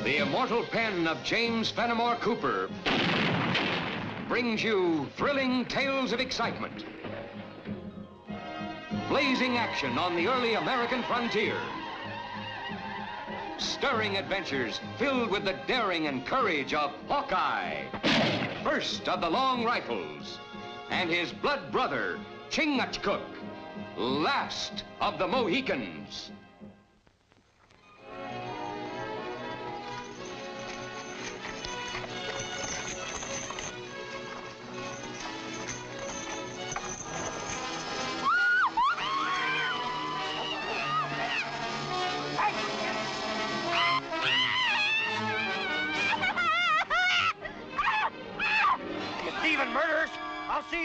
The immortal pen of James Fenimore Cooper brings you thrilling tales of excitement, blazing action on the early American frontier, stirring adventures filled with the daring and courage of Hawkeye, first of the long rifles, and his blood brother, Chingachgook, last of the Mohicans.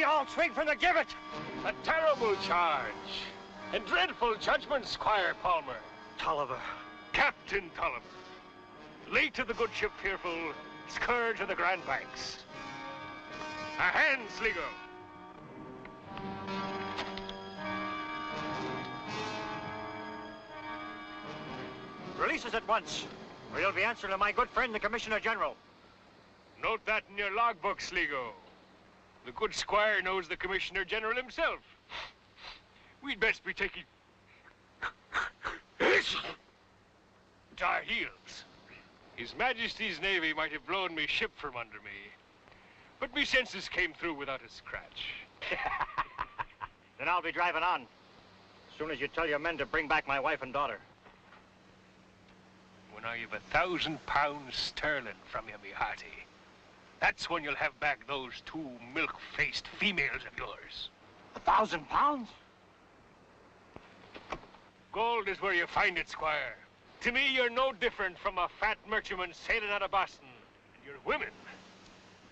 I'll swing from the gibbet. A terrible charge. And dreadful judgment, Squire Palmer. Tolliver. Captain Tolliver. Late of the good ship Fearful, scourge of the Grand Banks. A hand, Sligo. Release us at once, or you'll be answering to my good friend, the Commissioner General. Note that in your logbook, Sligo. The good squire knows the Commissioner General himself. We'd best be taking to our heels. His Majesty's Navy might have blown me ship from under me, but me senses came through without a scratch. Then I'll be driving on, as soon as you tell your men to bring back my wife and daughter. When I've £1,000 sterling from you, me hearty, that's when you'll have back those 2 milk-faced females of yours. £1,000? Gold is where you find it, Squire. To me, you're no different from a fat merchantman sailing out of Boston. And you're women.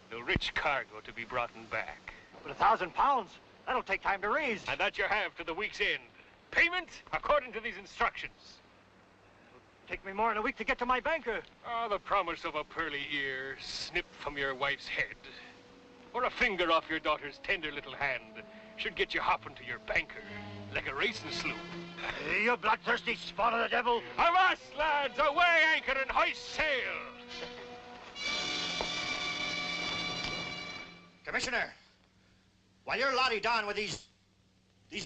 The rich cargo to be brought back. But £1,000? That'll take time to raise. And that you have to the week's end. Payment according to these instructions. Take me more than a week to get to my banker. Ah, the promise of a pearly ear snipped from your wife's head, or a finger off your daughter's tender little hand, should get you hopping to your banker like a racing sloop. You bloodthirsty spawn of the devil. Avast, lads! Away anchor and hoist sail! Commissioner, while you're lottie down with these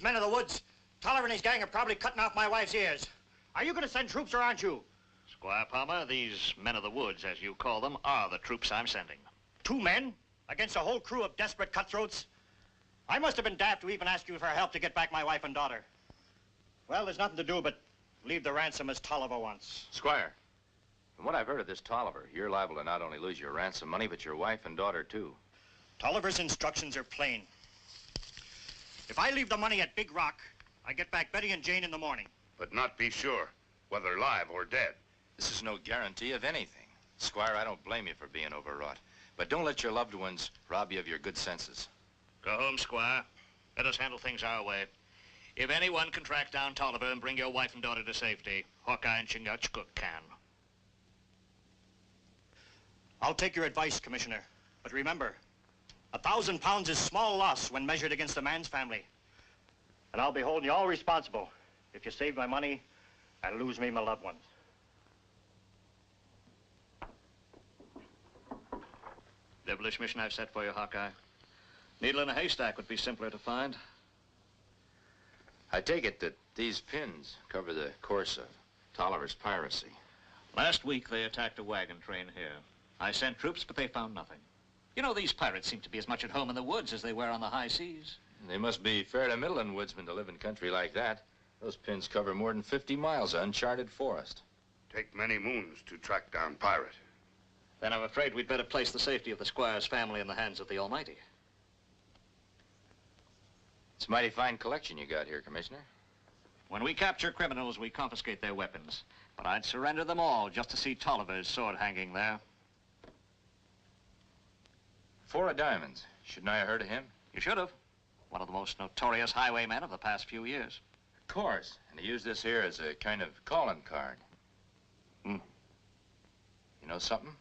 men of the woods, Tolliver and his gang are probably cutting off my wife's ears. Are you going to send troops or aren't you? Squire Palmer, these men of the woods, as you call them, are the troops I'm sending. 2 men against a whole crew of desperate cutthroats? I must have been daft to even ask you for help to get back my wife and daughter. Well, there's nothing to do but leave the ransom as Tolliver wants. Squire, from what I've heard of this Tolliver, you're liable to not only lose your ransom money, but your wife and daughter, too. Tolliver's instructions are plain. If I leave the money at Big Rock, I get back Betty and Jane in the morning. But not be sure, whether alive or dead. This is no guarantee of anything. Squire, I don't blame you for being overwrought. But don't let your loved ones rob you of your good senses. Go home, Squire. Let us handle things our way. If anyone can track down Tolliver and bring your wife and daughter to safety, Hawkeye and Chingachgook can. I'll take your advice, Commissioner. But remember, £1,000 is small loss when measured against a man's family. And I'll be holding you all responsible if you save my money and lose me my loved ones. Devilish mission I've set for you, Hawkeye. Needle in a haystack would be simpler to find. I take it that these pins cover the course of Tolliver's piracy. Last week, they attacked a wagon train here. I sent troops, but they found nothing. You know, these pirates seem to be as much at home in the woods as they were on the high seas. They must be fair to middling woodsmen to live in country like that. Those pins cover more than 50 miles of uncharted forest. Take many moons to track down pirate. Then I'm afraid we'd better place the safety of the squire's family in the hands of the Almighty. It's a mighty fine collection you got here, Commissioner. When we capture criminals, we confiscate their weapons. But I'd surrender them all just to see Tolliver's sword hanging there. 4 of diamonds. Shouldn't I have heard of him? You should have. One of the most notorious highwaymen of the past few years. Of course. And he used this here as a kind of calling card. You know something?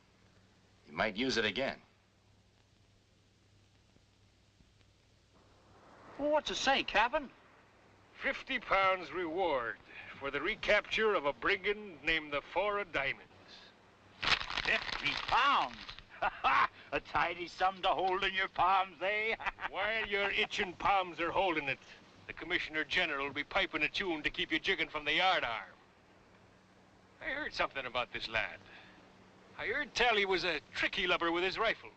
He might use it again. Well, what's it say, Captain? £50 reward for the recapture of a brigand named the 4 of Diamonds. 50 pounds? A tidy sum to hold in your palms, eh? While your itching palms are holding it, the Commissioner General will be piping a tune to keep you jigging from the yard arm. I heard something about this lad. I heard tell he was a tricky lubber with his rifle.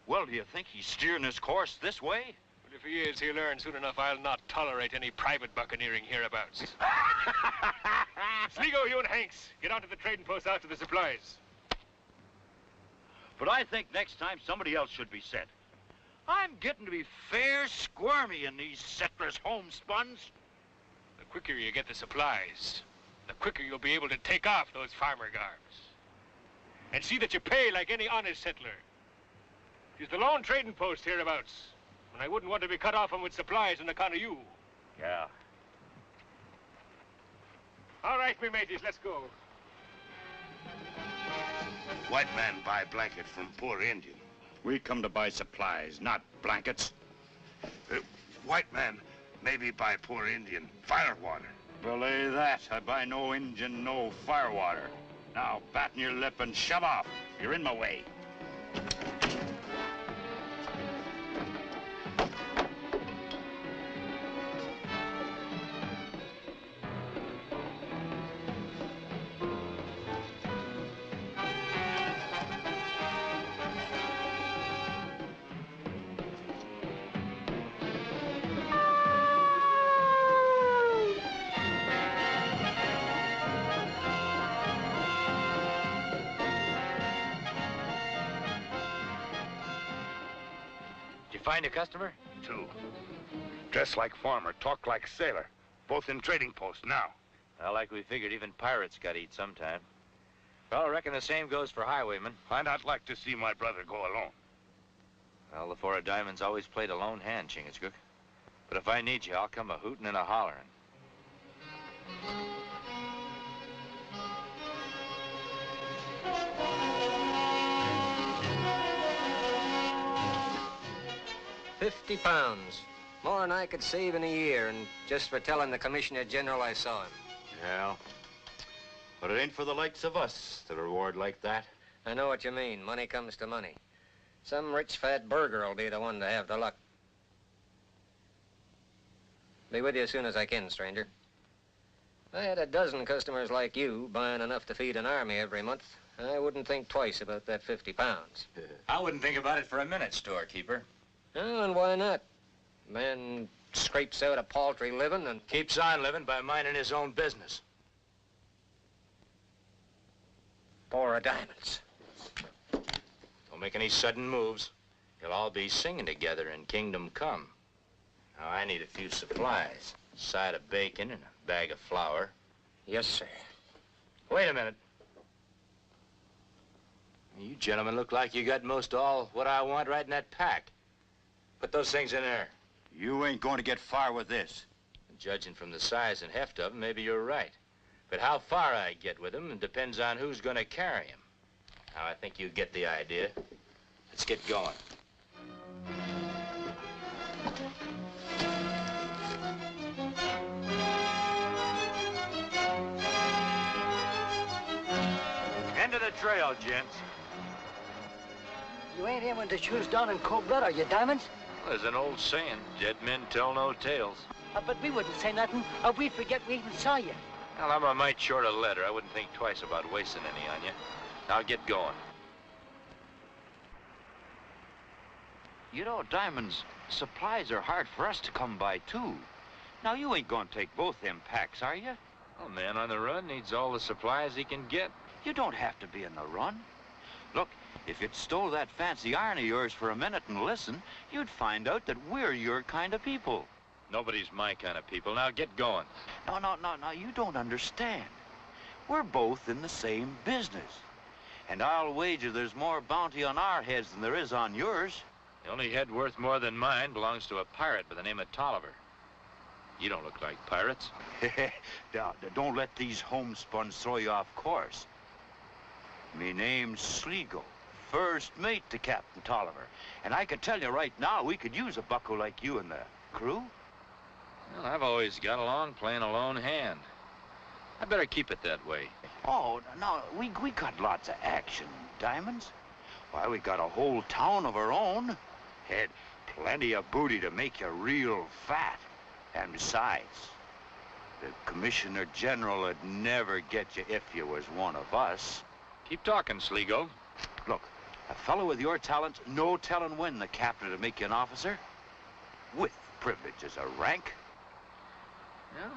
Well, do you think he's steering his course this way? But if he is, he'll learn soon enough I'll not tolerate any private buccaneering hereabouts. Sligo, you and Hanks, get on to the trading post after the supplies. But I think next time somebody else should be sent. I'm getting to be fair squirmy in these settlers' homespuns. The quicker you get the supplies, the quicker you'll be able to take off those farmer garbs. And see that you pay like any honest settler. She's the lone trading post hereabouts, and I wouldn't want to be cut off 'em with supplies on account of you. Yeah. All right, me mateys, let's go. White man buy blanket from poor Indian. We come to buy supplies, not blankets. White man maybe buy poor Indian firewater. Belay that. I buy no Injun, no firewater. Now, batten your lip and shove off. You're in my way. Find a customer? 2. Dress like farmer, talk like sailor. Both in trading post now. Well, like we figured, even pirates got to eat sometime. Well, I reckon the same goes for highwaymen. I'd not like to see my brother go alone. Well, the 4 of Diamonds always played a lone hand, Chingachgook. But if I need you, I'll come a hootin' and a hollerin'. £50. More than I could save in a year, and just for telling the Commissioner General I saw him. Yeah. But it ain't for the likes of us, the reward like that. I know what you mean. Money comes to money. Some rich fat burger will be the one to have the luck. Be with you as soon as I can, stranger. If I had a dozen customers like you buying enough to feed an army every month, I wouldn't think twice about that £50. I wouldn't think about it for a minute, storekeeper. Oh, and why not? Man scrapes out a paltry living and Keeps on living by minding his own business. 4 of Diamonds. Don't make any sudden moves. You'll all be singing together in Kingdom Come. Now, I need a few supplies. A side of bacon and a bag of flour. Yes, sir. Wait a minute. You gentlemen look like you got most all what I want right in that pack. Put those things in there. You ain't going to get far with this. Judging from the size and heft of them, maybe you're right. But how far I get with them depends on who's going to carry them. Now, I think you get the idea. Let's get going. End of the trail, gents. You ain't aiming to shoot us down in cold blood, are you, Diamonds? There's an old saying, dead men tell no tales. But we wouldn't say nothing, or we'd forget we even saw you. Well, I'm a mite short a letter. I wouldn't think twice about wasting any on you. Now get going. You know, Diamonds, supplies are hard for us to come by, too. Now, you ain't gonna take both them packs, are you? A man on the run needs all the supplies he can get. You don't have to be on the run. Look, if you'd stole that fancy iron of yours for a minute and listen, you'd find out that we're your kind of people. Nobody's my kind of people. Now get going. No, you don't understand. We're both in the same business. And I'll wager there's more bounty on our heads than there is on yours. The only head worth more than mine belongs to a pirate by the name of Tolliver. You don't look like pirates. Now, don't let these homespuns throw you off course. Me name's Sligo, first mate to Captain Tolliver. And I can tell you right now, we could use a bucko like you in the crew. Well, I've always got along playing a lone hand. I better keep it that way. Oh, no, we got lots of action, Diamonds. Why, we got a whole town of our own. Had plenty of booty to make you real fat. And besides, the Commissioner General would never get you if you was one of us. Keep talking, Sligo. Look, a fellow with your talent, no telling when the captain will make you an officer. With privileges of rank. Yeah.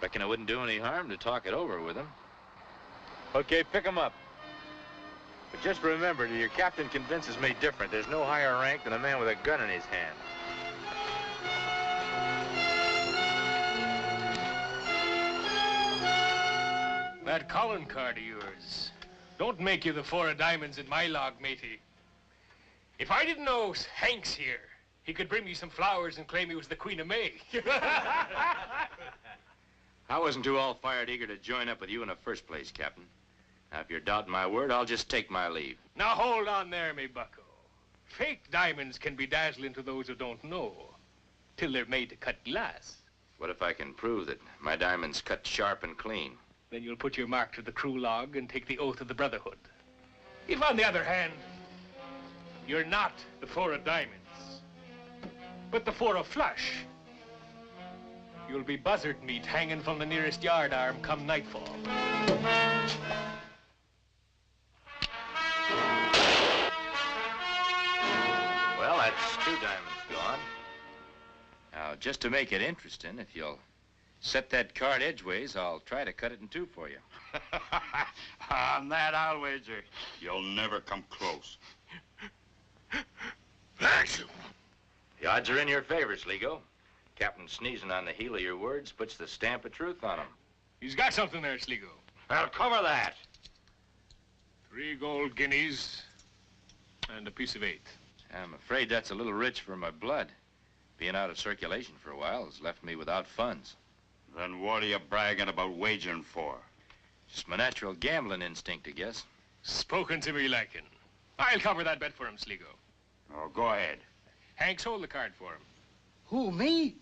Reckon it wouldn't do any harm to talk it over with him. Okay, pick him up. But just remember, till your captain convinces me different, there's no higher rank than a man with a gun in his hand. That calling card of yours. Don't make you the 4 of diamonds in my log, matey. If I didn't know Hank's here, he could bring me some flowers and claim he was the Queen of May. I wasn't too all-fired eager to join up with you in the first place, Captain. Now, if you're doubting my word, I'll just take my leave. Now, hold on there, me bucko. Fake diamonds can be dazzling to those who don't know, till they're made to cut glass. What if I can prove that my diamond's cut sharp and clean? Then you'll put your mark to the crew log and take the oath of the Brotherhood. If, on the other hand, you're not the 4 of diamonds, but the 4 of flush, you'll be buzzard meat hanging from the nearest yard arm come nightfall. Well, that's 2 diamonds gone. Now, just to make it interesting, if you'll set that card edgeways, I'll try to cut it in 2 for you. On that, I'll wager. You'll never come close. The odds are in your favor, Sligo. Captain sneezing on the heel of your words puts the stamp of truth on him. He's got something there, Sligo. I'll cover that. 3 gold guineas and a piece of 8. I'm afraid that's a little rich for my blood. Being out of circulation for a while has left me without funds. Then what are you bragging about wagering for? Just my natural gambling instinct, I guess. Spoken to me liking. I'll cover that bet for him, Sligo. Oh, go ahead. Hanks, hold the card for him. Who, me?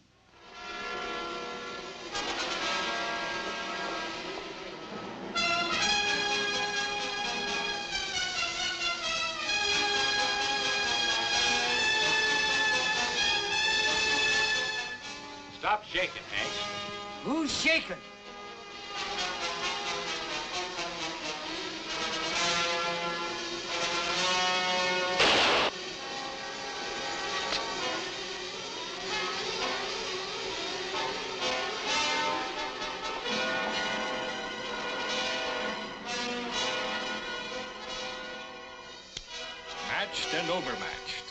Stop shaking, Hanks. Who's shaking? Matched and overmatched.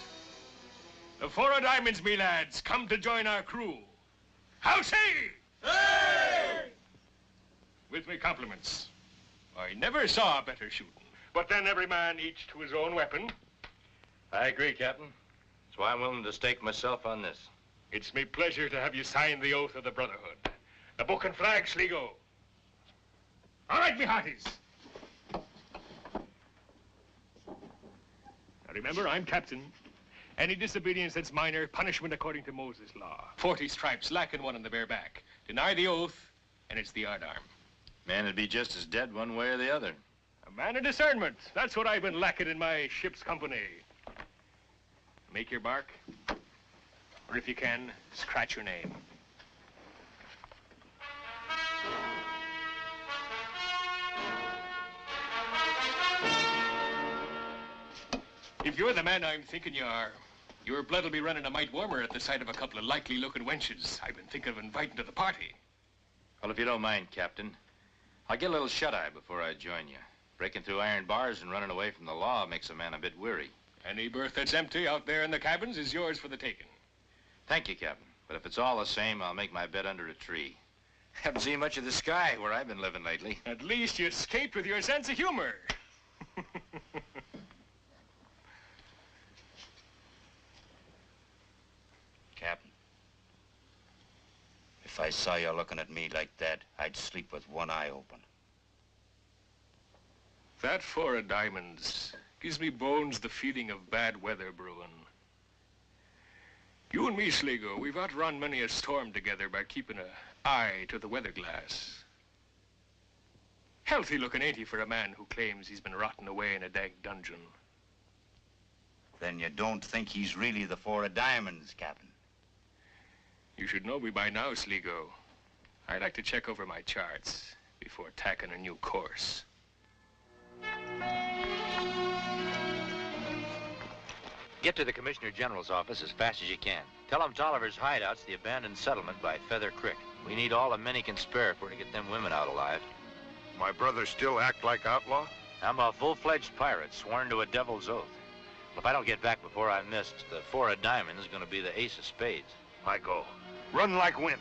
The 4 of diamonds, me lads, come to join our crew. How say? Hey! With me compliments. I never saw better shooting. But then every man each to his own weapon. I agree, Captain. That's why I'm willing to stake myself on this. It's me pleasure to have you sign the oath of the Brotherhood. The book and flag, Sligo. All right, me hearties. Now remember, I'm captain. Any disobedience that's minor, punishment according to Moses' law. 40 stripes, lacking 1 on the bare back. Deny the oath, and it's the yard arm. Man would be just as dead one way or the other. A man of discernment. That's what I've been lacking in my ship's company. Make your mark, or if you can, scratch your name. If you're the man I'm thinking you are, your blood will be running a mite warmer at the sight of a couple of likely-looking wenches I've been thinking of inviting to the party. Well, if you don't mind, Captain, I'll get a little shut-eye before I join you. Breaking through iron bars and running away from the law makes a man a bit weary. Any berth that's empty out there in the cabins is yours for the taking. Thank you, Captain. But if it's all the same, I'll make my bed under a tree. Haven't seen much of the sky where I've been living lately. At least you escaped with your sense of humor. Captain, if I saw you looking at me like that, I'd sleep with one eye open. That 4 of diamonds gives me bones the feeling of bad weather brewing. You and me, Sligo, we've outrun many a storm together by keeping an eye to the weather glass. Healthy looking, ain't he, for a man who claims he's been rotting away in a dag dungeon? Then you don't think he's really the Four of Diamonds, Captain? You should know me by now, Sligo. I like to check over my charts before tacking a new course. Get to the Commissioner General's office as fast as you can. Tell him Tolliver's hideout's the abandoned settlement by Feather Creek. We need all the men he can spare for to get them women out alive. My brothers still act like outlaw? I'm a full-fledged pirate, sworn to a devil's oath. If I don't get back before I'm missed, the Four of Diamonds is going to be the Ace of Spades. I go. Run like wind.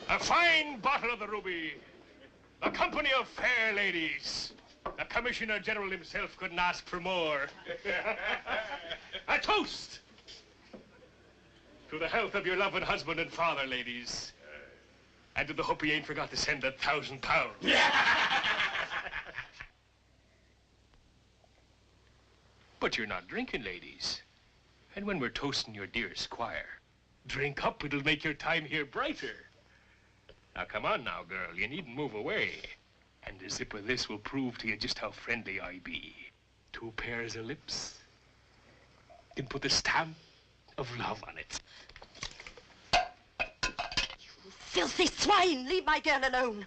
A fine bottle of the ruby. A company of fair ladies. The Commissioner General himself couldn't ask for more. A toast to the health of your loving husband and father, ladies. And to the hope he ain't forgot to send £1,000. But you're not drinking, ladies. And when we're toasting your dear squire, drink up, it'll make your time here brighter. Now, come on now, girl, you needn't move away. And a sip of this will prove to you just how friendly I be. 2 pairs of lips, then put the stamp of love on it. You filthy swine! Leave my girl alone.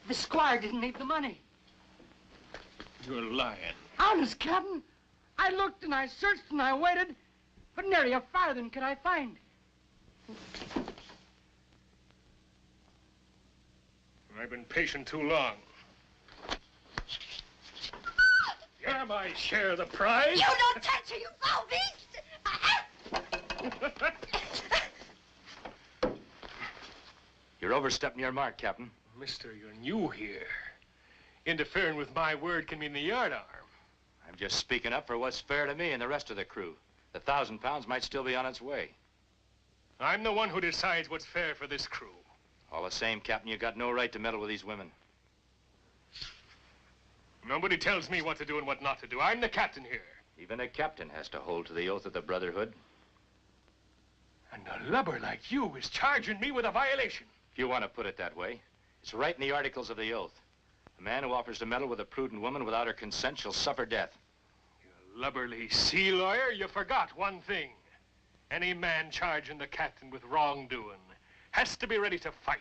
The squire didn't leave the money. You're lying. Honest, Captain. I looked and I searched and I waited, but nary a farthing could I find. I've been patient too long. You're my share of the prize. You don't touch her, you foul beast! You're overstepping your mark, Captain. Mister, you're new here. Interfering with my word can mean the yardarm. I'm just speaking up for what's fair to me and the rest of the crew. The £1,000 might still be on its way. I'm the one who decides what's fair for this crew. All the same, Captain, you got no right to meddle with these women. Nobody tells me what to do and what not to do. I'm the captain here. Even a captain has to hold to the oath of the Brotherhood. And a lubber like you is charging me with a violation. If you want to put it that way, it's right in the articles of the oath. A man who offers to meddle with a prudent woman without her consent shall suffer death. You lubberly sea lawyer, you forgot one thing. Any man charging the captain with wrongdoing has to be ready to fight.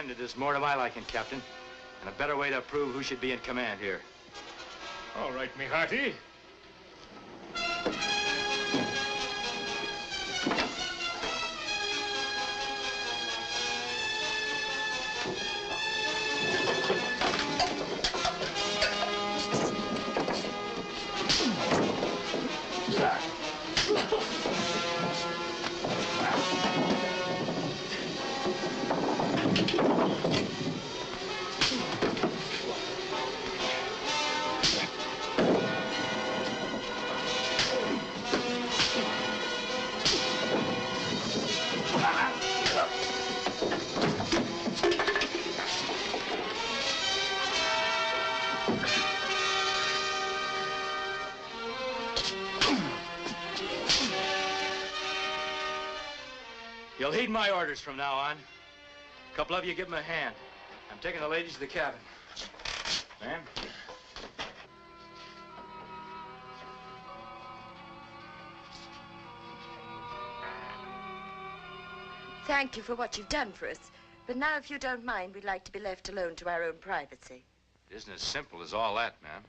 It is more to my liking, Captain, and a better way to prove who should be in command here. All right, me hearty. You'll heed my orders from now on. A couple of you give them a hand. I'm taking the ladies to the cabin. Ma'am? thank you for what you've done for us. But now, if you don't mind, we'd like to be left alone to our own privacy. It isn't as simple as all that, ma'am.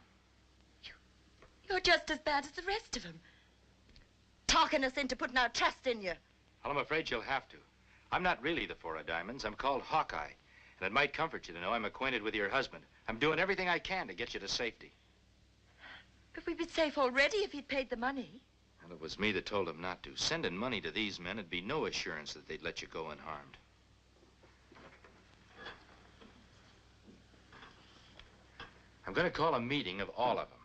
You're just as bad as the rest of them. Talking us into putting our trust in you. Well, I'm afraid you'll have to. I'm not really the Four of Diamonds. I'm called Hawkeye. And it might comfort you to know I'm acquainted with your husband. I'm doing everything I can to get you to safety. But we'd be safe already if he'd paid the money. Well, it was me that told him not to. Sending money to these men would be no assurance that they'd let you go unharmed. I'm going to call a meeting of all of them.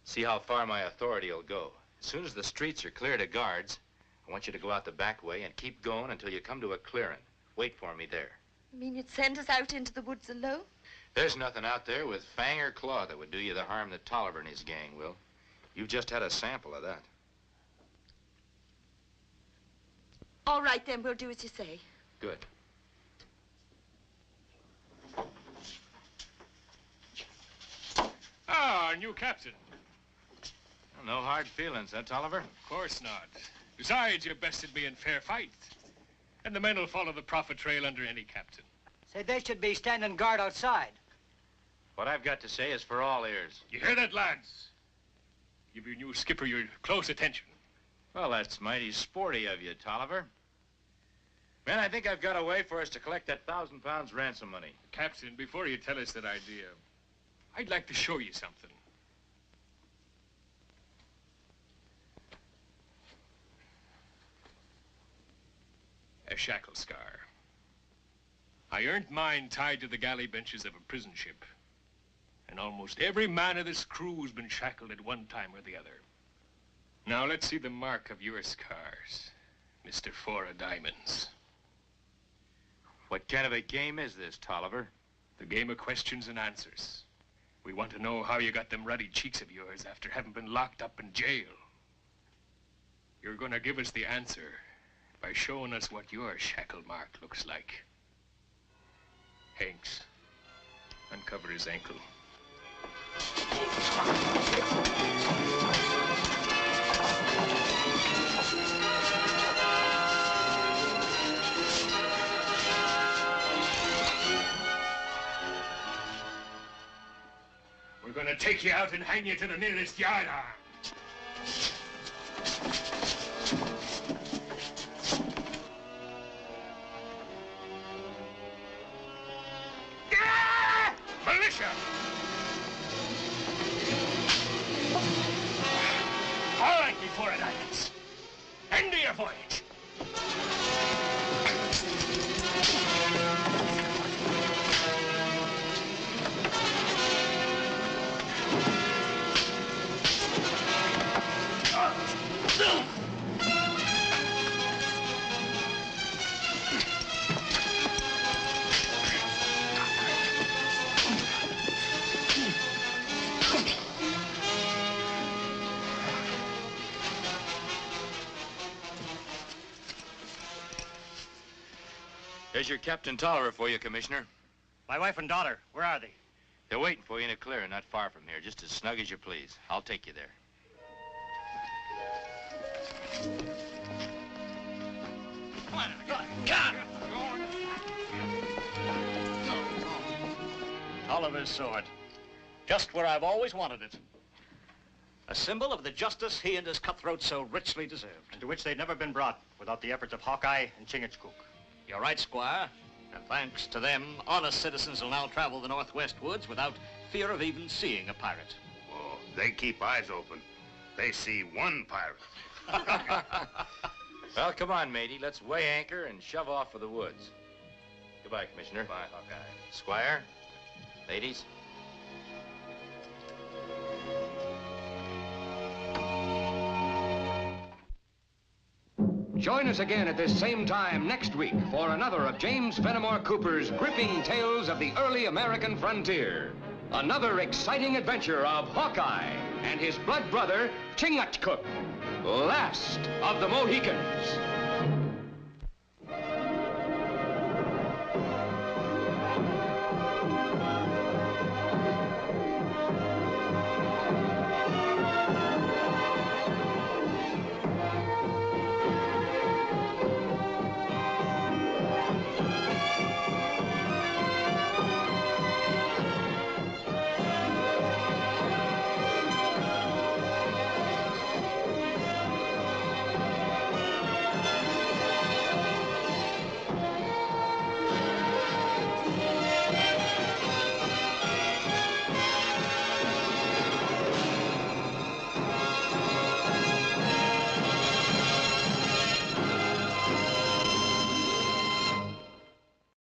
See how far my authority will go. As soon as the streets are cleared of guards, I want you to go out the back way and keep going until you come to a clearing. Wait for me there. You mean you'd send us out into the woods alone? There's nothing out there with fang or claw that would do you the harm that Tolliver and his gang will. You've just had a sample of that. All right, then. We'll do as you say. Good. Ah, our new captain. Well, no hard feelings, huh, Tolliver? Of course not. Besides, you're bested me in fair fight. And the men will follow the profit trail under any captain. Say, they should be standing guard outside. What I've got to say is for all ears. You hear that, lads? Give your new skipper your close attention. Well, that's mighty sporty of you, Tolliver. Man, I think I've got a way for us to collect that £1,000 ransom money. Captain, before you tell us that idea, I'd like to show you something. A shackle scar. I earned mine tied to the galley benches of a prison ship. And almost every man of this crew's been shackled at one time or the other. Now let's see the mark of your scars, Mr. Four of Diamonds. What kind of a game is this, Tolliver? The game of questions and answers. We want to know how you got them ruddy cheeks of yours after having been locked up in jail. You're gonna give us the answer by showing us what your shackle mark looks like. Hanks, uncover his ankle. We're gonna take you out and hang you to the nearest yardarm. Militia! All right, you Four of Diamonds. End of your voyage. There's your Captain Tolliver for you, Commissioner. My wife and daughter, where are they? They're waiting for you in a clearing not far from here, just as snug as you please. I'll take you there. Come on. Tolliver's sword. Just where I've always wanted it. A symbol of the justice he and his cutthroats so richly deserved. And to which they'd never been brought without the efforts of Hawkeye and Chingachgook. You're right, Squire. And thanks to them, honest citizens will now travel the Northwest woods without fear of even seeing a pirate. Oh, they keep eyes open. They see one pirate. Well, come on, matey. Let's weigh anchor and shove off for the woods. Goodbye, Commissioner. Bye, Hawkeye. Squire, ladies. Join us again at this same time next week for another of James Fenimore Cooper's gripping tales of the early American frontier. Another exciting adventure of Hawkeye and his blood brother, Chingachgook, last of the Mohicans.